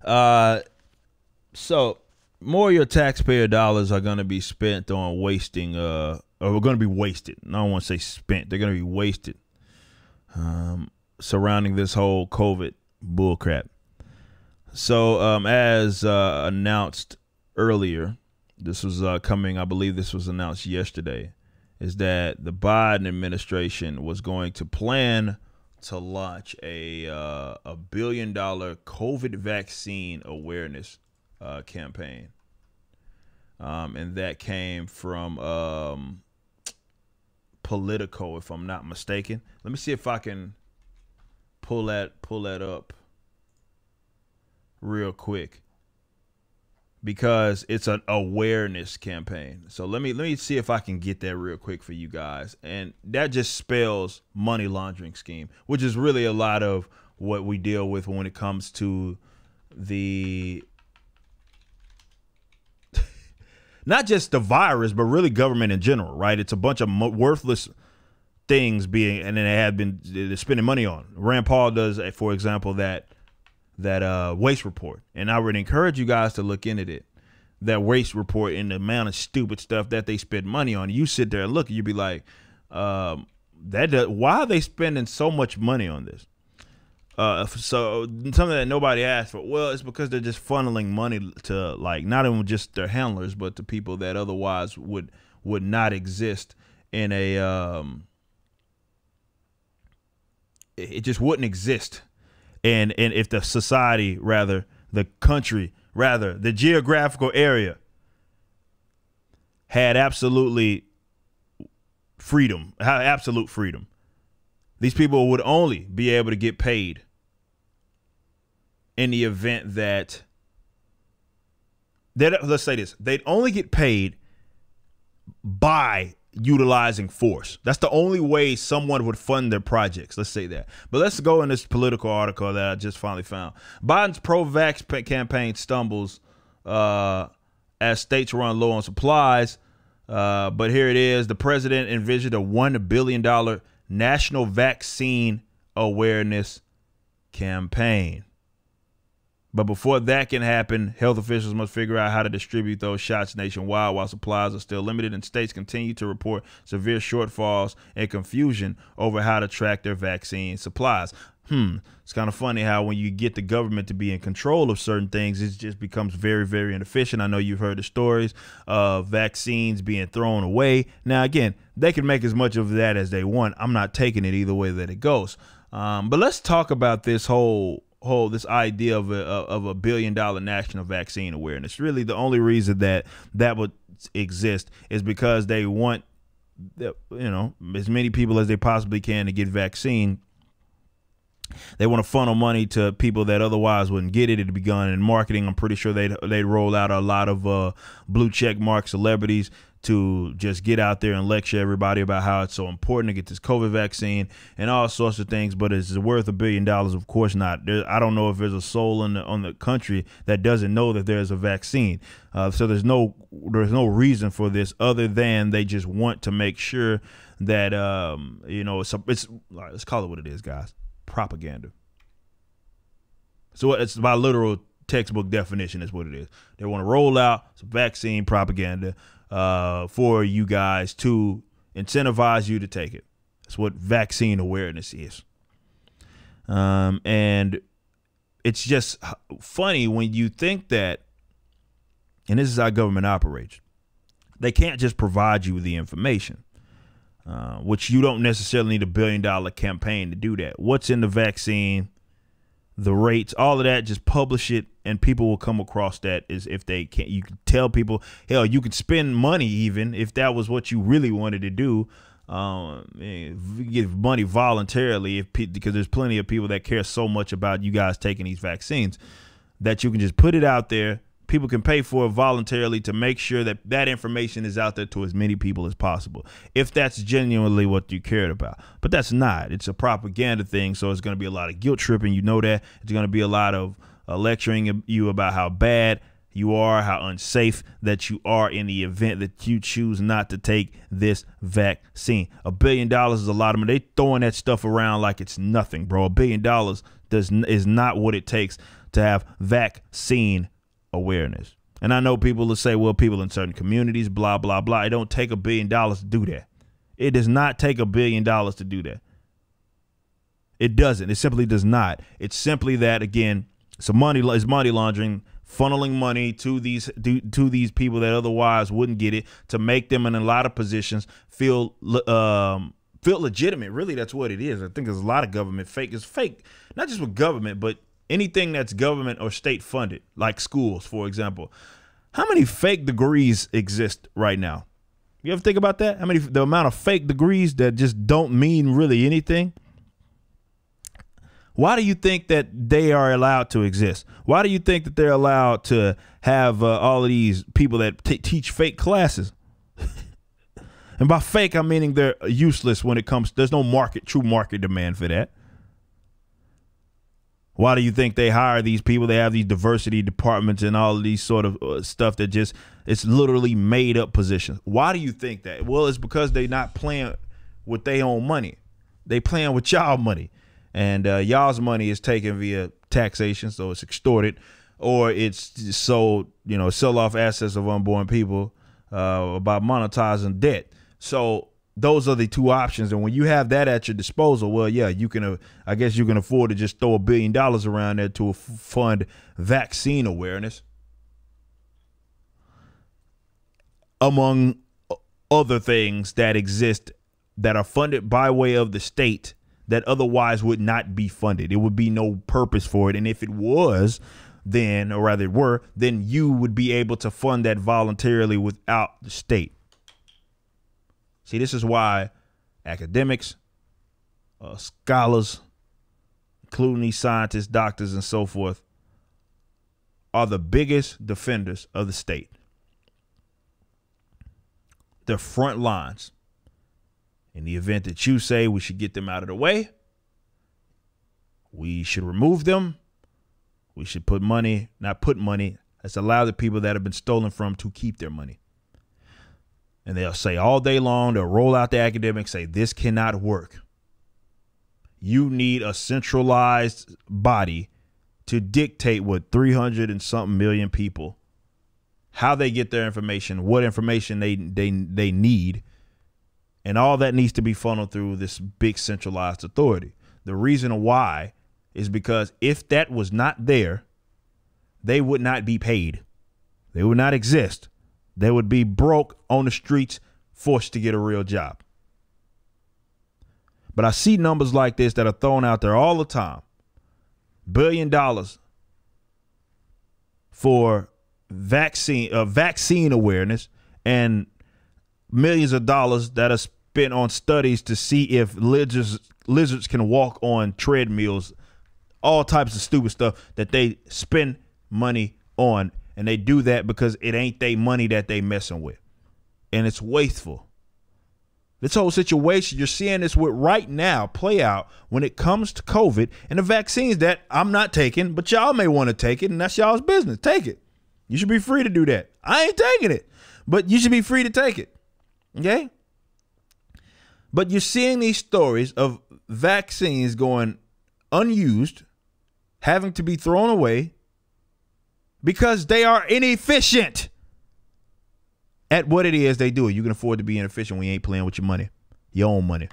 Uh, so more of your taxpayer dollars are going to be spent on wasting, or we're going to be wasted. I don't want to say spent. They're going to be wasted surrounding this whole COVID bullcrap. So as announced earlier, this was coming, I believe this was announced yesterday, is that the Biden administration was going to plan to launch a $1 billion COVID vaccine awareness campaign. And that came from Politico, if I'm not mistaken. Let me see if I can pull that up real quick, because it's an awareness campaign. So let me see if I can get that real quick for you guys. And that just spells money laundering scheme, which is really a lot of what we deal with when it comes to the not just the virus, but really government in general, right? It's a bunch of worthless things being, and then they're spending money on. Rand Paul does, for example, that waste report, and I would encourage you guys to look into it. That waste report and the amount of stupid stuff that they spend money on. You sit there and look, and you be like, why are they spending so much money on this? So something that nobody asked for. Well, it's because they're just funneling money to, like, not even just their handlers, but to people that otherwise would not exist in a it just wouldn't exist. And if the society, rather, the country, rather, the geographical area had absolute freedom, these people would only be able to get paid in the event that, let's say this, they'd only get paid by utilizing force. That's the only way someone would fund their projects. Let's say that. But let's go in this Political article that I just finally found. Biden's pro-vax campaign stumbles as states run low on supplies. But here it is. The president envisioned a $1 billion national vaccine awareness campaign. But before that can happen, health officials must figure out how to distribute those shots nationwide while supplies are still limited and states continue to report severe shortfalls and confusion over how to track their vaccine supplies. It's kind of funny how when you get the government to be in control of certain things, it just becomes very, very inefficient. I know you've heard the stories of vaccines being thrown away. Now, again, they can make as much of that as they want. I'm not taking it either way that it goes. But let's talk about this this idea of a $1 billion national vaccine awareness. Really, the only reason that would exist is because they want, as many people as they possibly can to get vaccine. They want to funnel money to people that otherwise wouldn't get it. It'd be gone in marketing. I'm pretty sure they'd roll out a lot of blue check mark celebrities to just get out there and lecture everybody about how it's so important to get this COVID vaccine and all sorts of things. But is it worth $1 billion? Of course not. I don't know if there's a soul on the country that doesn't know that there's a vaccine. So there's no reason for this other than they just want to make sure that it's let's call it what it is, guys. Propaganda. So it's by literal textbook definition is what it is. They want to roll out some vaccine propaganda for you guys to incentivize you to take it. That's what vaccine awareness is. And it's just funny when you think that, and this is how government operates, they can't just provide you with the information. Which you don't necessarily need $1 billion campaign to do that. What's in the vaccine, the rates, all of that, just publish it and people will come across that. Is if they can't, you can tell people, hell, you could spend money even if that was what you really wanted to do. Give money voluntarily because there's plenty of people that care so much about you guys taking these vaccines that you can just put it out there. People can pay for it voluntarily to make sure that that information is out there to as many people as possible, if that's genuinely what you cared about. But that's not. It's a propaganda thing, so it's going to be a lot of guilt tripping. You know that. It's going to be a lot of lecturing you about how bad you are, how unsafe that you are in the event that you choose not to take this vaccine. $1 billion is a lot of money. They throwing that stuff around like it's nothing, bro. $1 billion is not what it takes to have vaccine awareness. And I know people will say, well, people in certain communities, blah, blah, blah. It don't take $1 billion to do that. It does not take $1 billion to do that. It doesn't. It simply does not. It's simply that, again, it's money laundering, funneling money to these people that otherwise wouldn't get it, to make them in a lot of positions feel legitimate. Really, that's what it is. I think there's a lot of government fake. It's fake, not just with government, but anything that's government or state funded, like schools, for example. How many fake degrees exist right now? You ever think about that? The amount of fake degrees that just don't mean really anything? Why do you think that they are allowed to exist? Why do you think that they're allowed to have all of these people that teach fake classes? And by fake, I'm meaning they're useless when it comes. There's no true market demand for that. Why do you think they hire these people? They have these diversity departments and all of these sort of stuff that just, it's literally made up positions. Why do you think that? Well, it's because they're not playing with their own money. They playing with y'all money. And y'all's money is taken via taxation, so it's extorted, or it's sold, sell off assets of unborn people by monetizing debt. So those are the two options. And when you have that at your disposal, well, yeah, I guess you can afford to just throw $1 billion around there to fund vaccine awareness, among other things that exist that are funded by way of the state that otherwise would not be funded. It would be no purpose for it. And if it was, then, or rather it were, then you would be able to fund that voluntarily without the state. See, this is why academics, scholars, including these scientists, doctors, and so forth, are the biggest defenders of the state. They're front lines. In the event that you say we should get them out of the way, we should remove them, we should let's allow the people that have been stolen from to keep their money. And they'll say all day long, they'll roll out the academics, say this cannot work. You need a centralized body to dictate what 300 and something million people, how they get their information, what information they need. And all that needs to be funneled through this big centralized authority. The reason why is because if that was not there, they would not be paid. They would not exist. They would be broke on the streets, forced to get a real job. But I see numbers like this that are thrown out there all the time. $1 billion for vaccine awareness, and millions of dollars that are spent on studies to see if lizards can walk on treadmills, all types of stupid stuff that they spend money on. And they do that because it ain't their money that they messing with. And it's wasteful. This whole situation, you're seeing this with right now play out when it comes to COVID and the vaccines that I'm not taking, but y'all may want to take it, and that's y'all's business. Take it. You should be free to do that. I ain't taking it, but you should be free to take it. Okay? But you're seeing these stories of vaccines going unused, having to be thrown away because they are inefficient at what it is they do. You can afford to be inefficient when you ain't playing with your money, your own money.